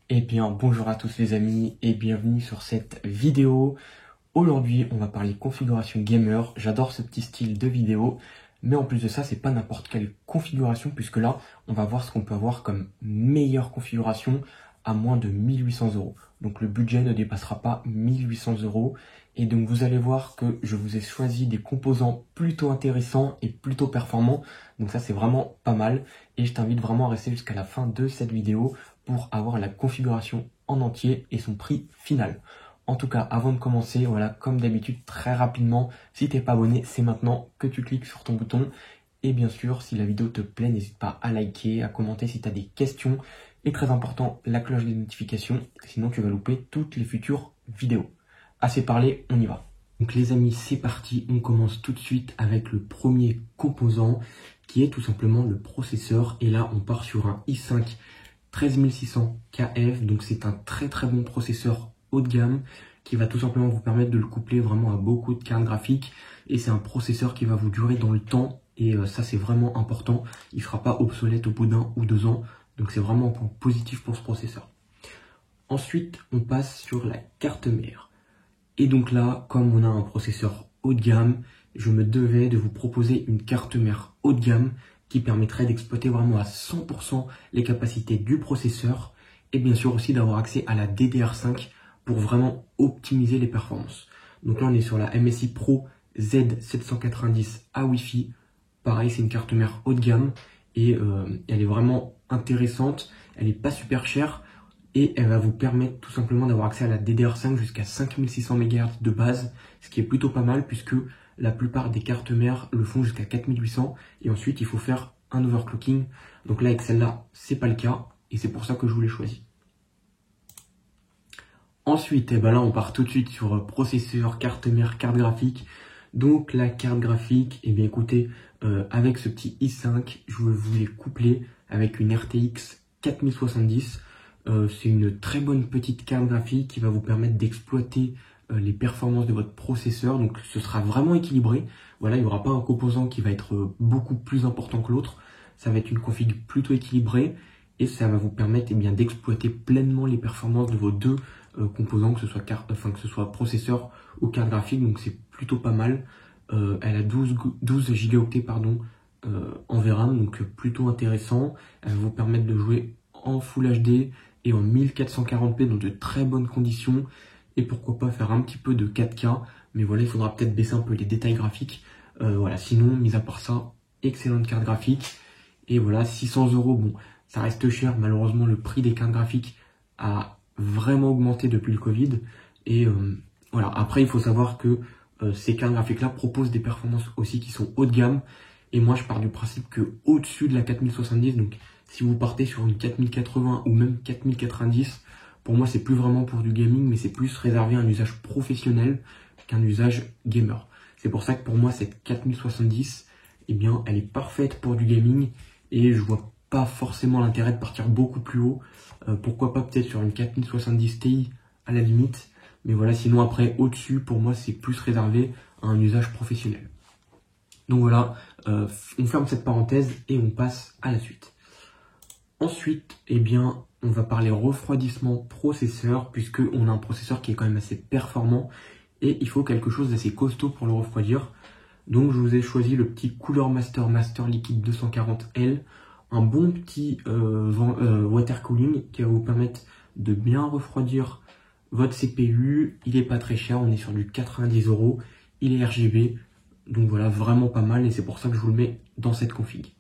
Eh bien, bonjour à tous les amis et bienvenue sur cette vidéo. Aujourd'hui, on va parler configuration gamer. J'adore ce petit style de vidéo, mais en plus de ça, c'est pas n'importe quelle configuration puisque là, on va voir ce qu'on peut avoir comme meilleure configuration à moins de 1800 euros. Donc le budget ne dépassera pas 1800 euros. Et donc vous allez voir que je vous ai choisi des composants plutôt intéressants et plutôt performants. Donc ça, c'est vraiment pas mal. Et je t'invite vraiment à rester jusqu'à la fin de cette vidéo pour avoir la configuration en entier et son prix final. En tout cas, avant de commencer, voilà, comme d'habitude, très rapidement, si t'es pas abonné, c'est maintenant que tu cliques sur ton bouton. Et bien sûr, si la vidéo te plaît, n'hésite pas à liker, à commenter si tu as des questions. Et très important, la cloche des notifications, sinon tu vas louper toutes les futures vidéos. Assez parlé, on y va. Donc les amis, c'est parti, on commence tout de suite avec le premier composant qui est tout simplement le processeur. Et là, on part sur un i5 13600 KF, donc c'est un très bon processeur haut de gamme qui va tout simplement vous permettre de le coupler vraiment à beaucoup de cartes graphiques, et c'est un processeur qui va vous durer dans le temps, et ça c'est vraiment important, il ne sera pas obsolète au bout d'1 ou 2 ans, donc c'est vraiment un point positif pour ce processeur. Ensuite, on passe sur la carte mère. Et donc là, comme on a un processeur haut de gamme, je me devais de vous proposer une carte mère haut de gamme qui permettrait d'exploiter vraiment à 100% les capacités du processeur et bien sûr aussi d'avoir accès à la DDR5 pour vraiment optimiser les performances. Donc là, on est sur la MSI Pro Z790 à Wi-Fi. Pareil, c'est une carte mère haut de gamme et elle est vraiment intéressante. Elle n'est pas super chère et elle va vous permettre tout simplement d'avoir accès à la DDR5 jusqu'à 5600 MHz de base, ce qui est plutôt pas mal puisque la plupart des cartes mères le font jusqu'à 4800 et ensuite il faut faire un overclocking. Donc là avec celle-là, c'est pas le cas et c'est pour ça que je vous l'ai choisi. Ensuite, là on part tout de suite sur processeur, carte mère, carte graphique. Donc la carte graphique, écoutez, avec ce petit i5, je vais vous les coupler avec une RTX 4070. C'est une très bonne petite carte graphique qui va vous permettre d'exploiter les performances de votre processeur. Donc ce sera vraiment équilibré. Voilà, il n'y aura pas un composant qui va être beaucoup plus important que l'autre. Ça va être une config plutôt équilibrée et ça va vous permettre d'exploiter pleinement les performances de vos deux composants, que ce soit processeur ou carte graphique. Donc c'est plutôt pas mal. Elle a 12 gigaoctets en VRAM, donc plutôt intéressant. Elle va vous permettre de jouer en Full HD et en 1440p dans de très bonnes conditions, et pourquoi pas faire un petit peu de 4K, mais voilà, il faudra peut-être baisser un peu les détails graphiques. Voilà, sinon, mis à part ça, excellente carte graphique. Et voilà, 600 euros, bon, ça reste cher, malheureusement le prix des cartes graphiques a vraiment augmenté depuis le Covid, et voilà, après il faut savoir que ces cartes graphiques là proposent des performances aussi qui sont haut de gamme, et moi je pars du principe que au-dessus de la 4070, donc si vous partez sur une 4080 ou même 4090, pour moi c'est plus vraiment pour du gaming, mais c'est plus réservé à un usage professionnel qu'un usage gamer. C'est pour ça que pour moi cette 4070, elle est parfaite pour du gaming, et je vois pas forcément l'intérêt de partir beaucoup plus haut. Pourquoi pas peut-être sur une 4070 Ti à la limite, mais voilà, sinon après au-dessus pour moi c'est plus réservé à un usage professionnel. Donc voilà, on ferme cette parenthèse et on passe à la suite. Ensuite, on va parler refroidissement processeur, puisque on a un processeur qui est quand même assez performant et il faut quelque chose d'assez costaud pour le refroidir. Donc je vous ai choisi le petit Cooler Master Liquid 240L, un bon petit water cooling qui va vous permettre de bien refroidir votre CPU. Il est pas très cher, on est sur du 90 euros, il est RGB, donc voilà, vraiment pas mal, et c'est pour ça que je vous le mets dans cette config.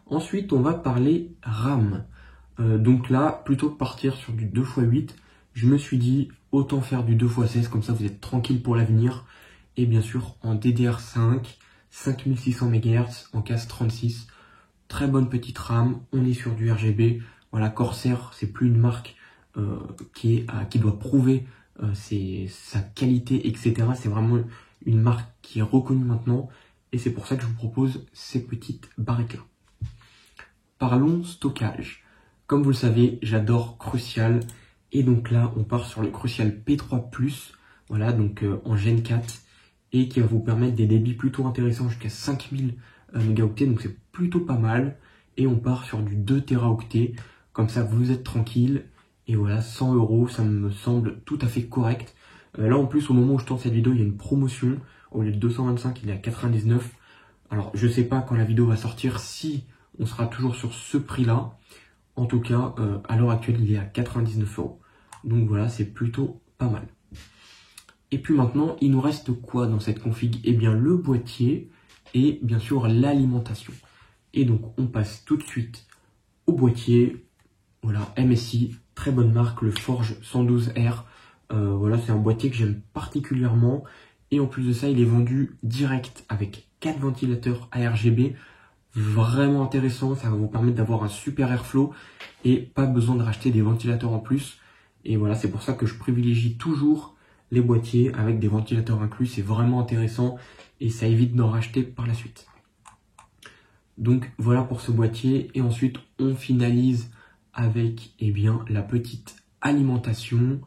Ensuite, on va parler RAM. Donc là, plutôt que partir sur du 2x8, je me suis dit, autant faire du 2x16, comme ça vous êtes tranquille pour l'avenir. Et bien sûr, en DDR5, 5600 MHz, en case 36, très bonne petite RAM, on est sur du RGB. Voilà, Corsair, c'est plus une marque qui doit prouver sa qualité, etc. C'est vraiment une marque qui est reconnue maintenant, et c'est pour ça que je vous propose ces petites barrettes-là. Parlons stockage. Comme vous le savez, j'adore Crucial. Et donc là, on part sur le Crucial P3+, voilà, donc en Gen 4, et qui va vous permettre des débits plutôt intéressants jusqu'à 5000 mégaoctets, donc c'est plutôt pas mal. Et on part sur du 2 Teraoctets. Comme ça, vous êtes tranquille. Et voilà, 100 €, ça me semble tout à fait correct. Là, en plus, au moment où je tourne cette vidéo, il y a une promotion. Au lieu de 225, il est à 99. Alors, je sais pas quand la vidéo va sortir, si on sera toujours sur ce prix-là. En tout cas, à l'heure actuelle, il est à 99 €. Donc voilà, c'est plutôt pas mal. Et puis maintenant, il nous reste quoi dans cette config? Eh bien, le boîtier et bien sûr l'alimentation. Et donc, on passe tout de suite au boîtier. Voilà, MSI, très bonne marque, le Forge 112R. Voilà, c'est un boîtier que j'aime particulièrement. Et en plus de ça, il est vendu direct avec 4 ventilateurs ARGB. Vraiment intéressant, ça va vous permettre d'avoir un super airflow et pas besoin de racheter des ventilateurs en plus. Et voilà, c'est pour ça que je privilégie toujours les boîtiers avec des ventilateurs inclus. C'est vraiment intéressant et ça évite d'en racheter par la suite. Donc voilà pour ce boîtier. Et ensuite, on finalise avec la petite alimentation.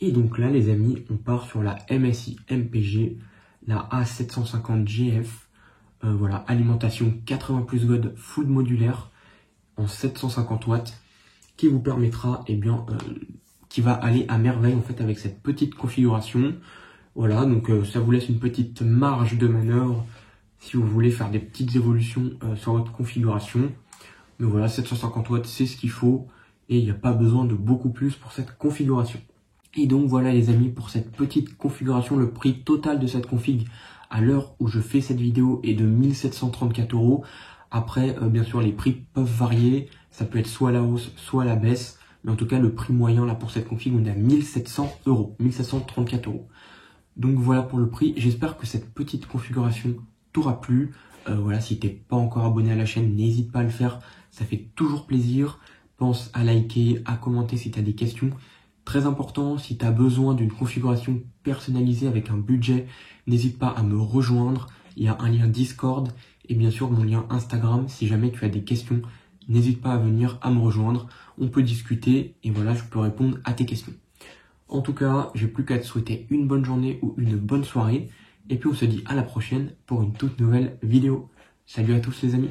Et donc là, les amis, on part sur la MSI MPG, la A750GF. Voilà, alimentation 80 plus God full modulaire en 750 watts qui vous permettra, qui va aller à merveille en fait avec cette petite configuration. Voilà, donc ça vous laisse une petite marge de manœuvre si vous voulez faire des petites évolutions sur votre configuration. Mais voilà, 750 watts, c'est ce qu'il faut et il n'y a pas besoin de beaucoup plus pour cette configuration. Et donc voilà les amis, pour cette petite configuration, le prix total de cette config à l'heure où je fais cette vidéo est de 1734 €. Après, bien sûr, les prix peuvent varier. Ça peut être soit à la hausse, soit à la baisse. Mais en tout cas, le prix moyen là pour cette config, on est à 1700 €, 1734 €. Donc voilà pour le prix. J'espère que cette petite configuration t'aura plu. Voilà, si t'es pas encore abonné à la chaîne, n'hésite pas à le faire. Ça fait toujours plaisir. Pense à liker, à commenter si tu as des questions. Très important, si tu as besoin d'une configuration personnalisée avec un budget, n'hésite pas à me rejoindre. Il y a un lien Discord et bien sûr mon lien Instagram. Si jamais tu as des questions, n'hésite pas à venir à me rejoindre. On peut discuter et voilà, je peux répondre à tes questions. En tout cas, j'ai plus qu'à te souhaiter une bonne journée ou une bonne soirée. Et puis on se dit à la prochaine pour une toute nouvelle vidéo. Salut à tous les amis.